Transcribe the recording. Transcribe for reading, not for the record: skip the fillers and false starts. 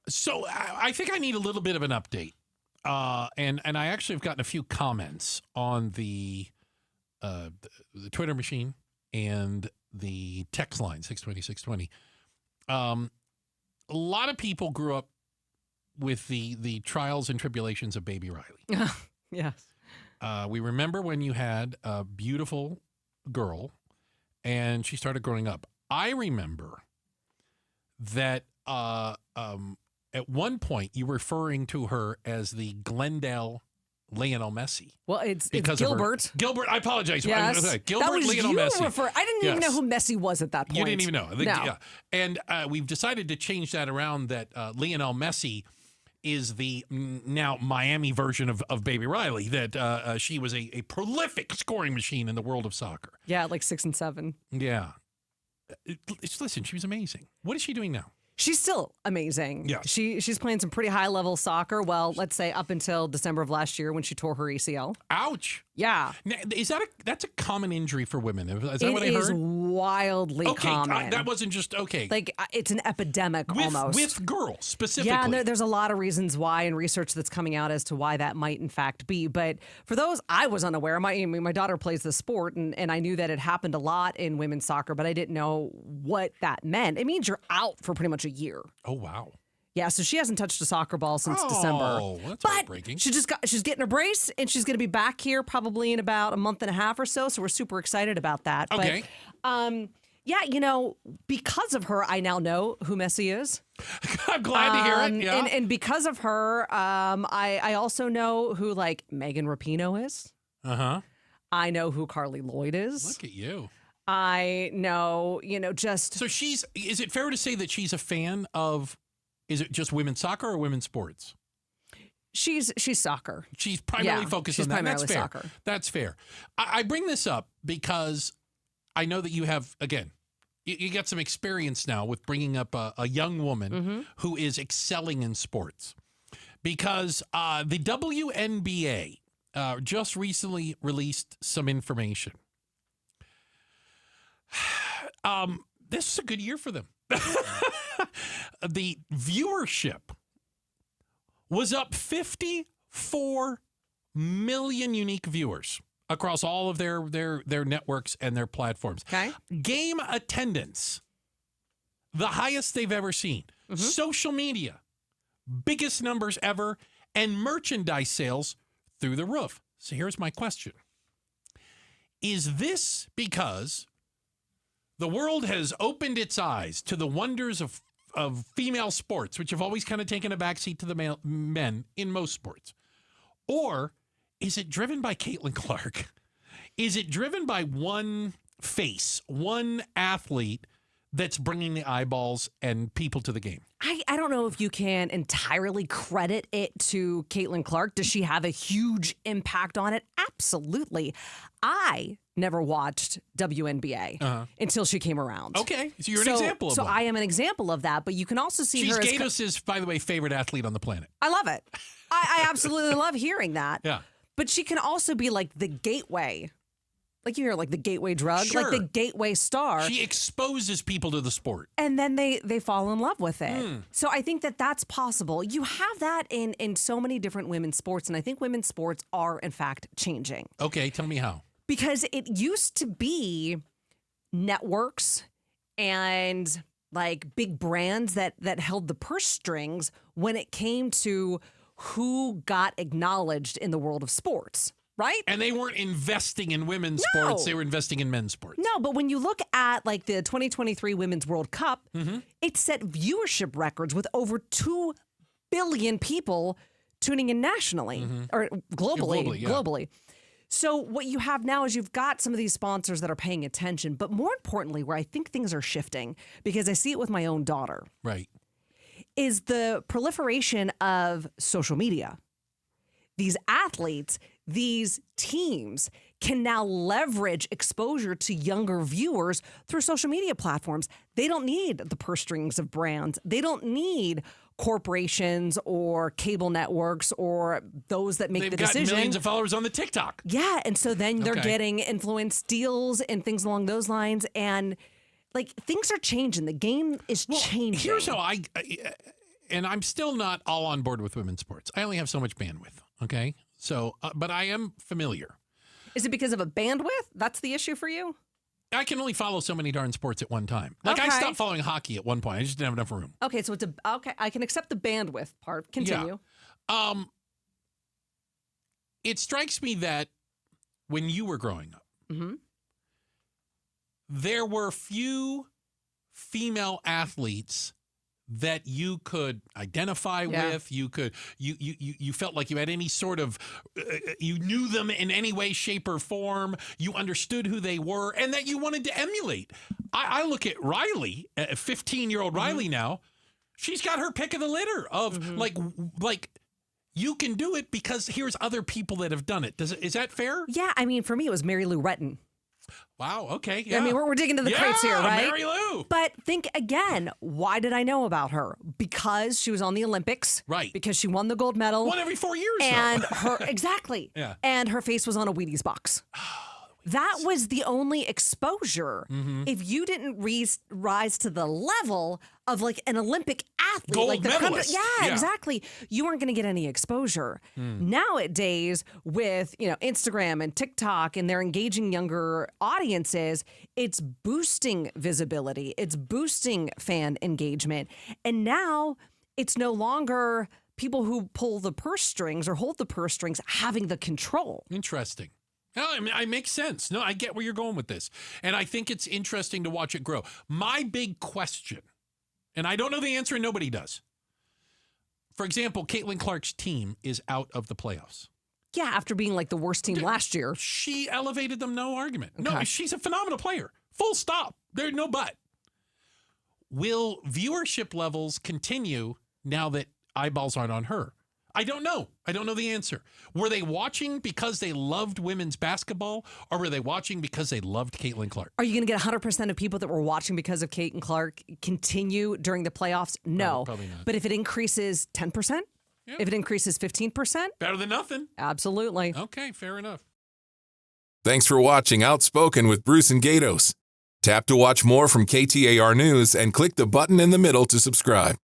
So I think I need a little bit of an update. And I actually have gotten a few comments on the Twitter machine and the text line, 620-620. A lot of people grew up with the trials and tribulations of baby Riley. Yes. We remember when you had a beautiful girl and she started growing up. I remember that at one point you were referring to her as the Glendale Lionel Messi. Well, it's Gilbert. Gilbert, I apologize. Yes. Gilbert Lionel Messi. I didn't even know who Messi was at that point. You didn't even know. No. Yeah. And we've decided to change that around, that Lionel Messi is the now Miami version of Baby Riley, that she was a prolific scoring machine in the world of soccer. Yeah, like 6 and 7. Yeah. Listen, she was amazing. What is she doing now? She's still amazing. Yeah. She's playing some pretty high-level soccer. Well, let's say up until December of last year when she tore her ACL. Ouch. Yeah. Now, that's a common injury for women? Is that what I heard? It is wildly common. That wasn't just, okay. Like, it's an epidemic almost. With girls, specifically. Yeah, and there's a lot of reasons why, and research that's coming out as to why that might in fact be. But for those, I was unaware. My daughter plays the sport, and I knew that it happened a lot in women's soccer, but I didn't know what that meant. It means you're out for pretty much a year. Oh, wow. Yeah, so she hasn't touched a soccer ball since December. Oh, that's but heartbreaking. She's getting a brace, and she's going to be back here probably in about a month and a half or so. So we're super excited about that. Okay. But, yeah, because of her, I now know who Messi is. I'm glad to hear it. Yeah. And because of her, I also know who like Megan Rapinoe is. Uh-huh. I know who Carly Lloyd is. Look at you. I know, just. So is it fair to say that she's a fan of, is it just women's soccer or women's sports? She's soccer. She's primarily focused on that. Primarily That's fair. soccer. That's fair. I bring this up because I know that you have, again, you got some experience now with bringing up a young woman who is excelling in sports. Because the WNBA just recently released some information. This is a good year for them. The viewership was up 54 million unique viewers across all of their networks and their platforms. Okay. Game attendance, the highest they've ever seen. Social media, biggest numbers ever, and merchandise sales through the roof. So here's my question. Is this because the world has opened its eyes to the wonders of female sports, which have always kind of taken a backseat to the men in most sports? Or is it driven by Caitlin Clark? Is it driven by one face, one athlete that's bringing the eyeballs and people to the game? I don't know if you can entirely credit it to Caitlin Clark. Does she have a huge impact on it? Absolutely. I never watched WNBA until she came around. Okay, so you're an example of So one. I am an example of that, but you can also see She's her as... Gatos' by the way, favorite athlete on the planet. I love it. I absolutely love hearing that. Yeah. But she can also be like the gateway. Like you hear like the gateway drug, Sure. like the gateway star. She exposes people to the sport. And then they fall in love with it. So I think that that's possible. You have that in so many different women's sports. And I think women's sports are, in fact, changing. Okay, tell me how. Because it used to be networks and like big brands that held the purse strings when it came to who got acknowledged in the world of sports. Right? And they weren't investing in women's sports. They were investing in men's sports. No, but when you look at like the 2023 Women's World Cup, it set viewership records with over 2 billion people tuning in nationally or globally. Globally. So what you have now is you've got some of these sponsors that are paying attention. But more importantly, where I think things are shifting, because I see it with my own daughter, Right. is the proliferation of social media. These athletes, these teams can now leverage exposure to younger viewers through social media platforms. They don't need the purse strings of brands. They don't need corporations or cable networks or those that make the decision. They've got millions of followers on the TikTok. Yeah, and so then they're getting influence deals and things along those lines. And like things are changing. The game is changing. Here's how and I'm still not all on board with women's sports. I only have so much bandwidth. Okay. So, but I am familiar. Is it because of a bandwidth? That's the issue for you? I can only follow so many darn sports at one time. Like, I stopped following hockey at one point. I just didn't have enough room. Okay, so okay. I can accept the bandwidth part. Continue. Yeah. It strikes me that when you were growing up, there were few female athletes that you could identify with. You felt like you had any sort of, you knew them in any way, shape, or form. You understood who they were and that you wanted to emulate. I look at Riley, 15-year-old Riley now. She's got her pick of the litter of like you can do it because here's other people that have done it. Is that fair? Yeah, I mean, for me, it was Mary Lou Retton. Wow. Okay. Yeah. I mean, we're digging into the crates here, right? Mary Lou. But think again, why did I know about her? Because she was on the Olympics. Right. Because she won the gold medal. One every 4 years. And exactly. Yeah. And her face was on a Wheaties box. That was the only exposure. If you didn't rise to the level of like an Olympic athlete, gold like the medalist. yeah, exactly. You weren't going to get any exposure. Nowadays, with Instagram and TikTok, and they're engaging younger audiences, it's boosting visibility, it's boosting fan engagement, and now it's no longer people who pull the purse strings or hold the purse strings having the control. Interesting. No, I mean, it makes sense. No, I get where you're going with this. And I think it's interesting to watch it grow. My big question, and I don't know the answer and nobody does. For example, Caitlin Clark's team is out of the playoffs. Yeah, after being like the worst team last year. She elevated them, no argument. Okay. No, she's a phenomenal player. Full stop. There's no but. Will viewership levels continue now that eyeballs aren't on her? I don't know. I don't know the answer. Were they watching because they loved women's basketball, or were they watching because they loved Caitlin Clark? Are you going to get 100% of people that were watching because of Caitlin Clark continue during the playoffs? No. Probably not. But if it increases 10%, if it increases 15%, better than nothing. Absolutely. Okay, fair enough. Thanks for watching Outspoken with Bruce and Gatos. Tap to watch more from KTAR News and click the button in the middle to subscribe.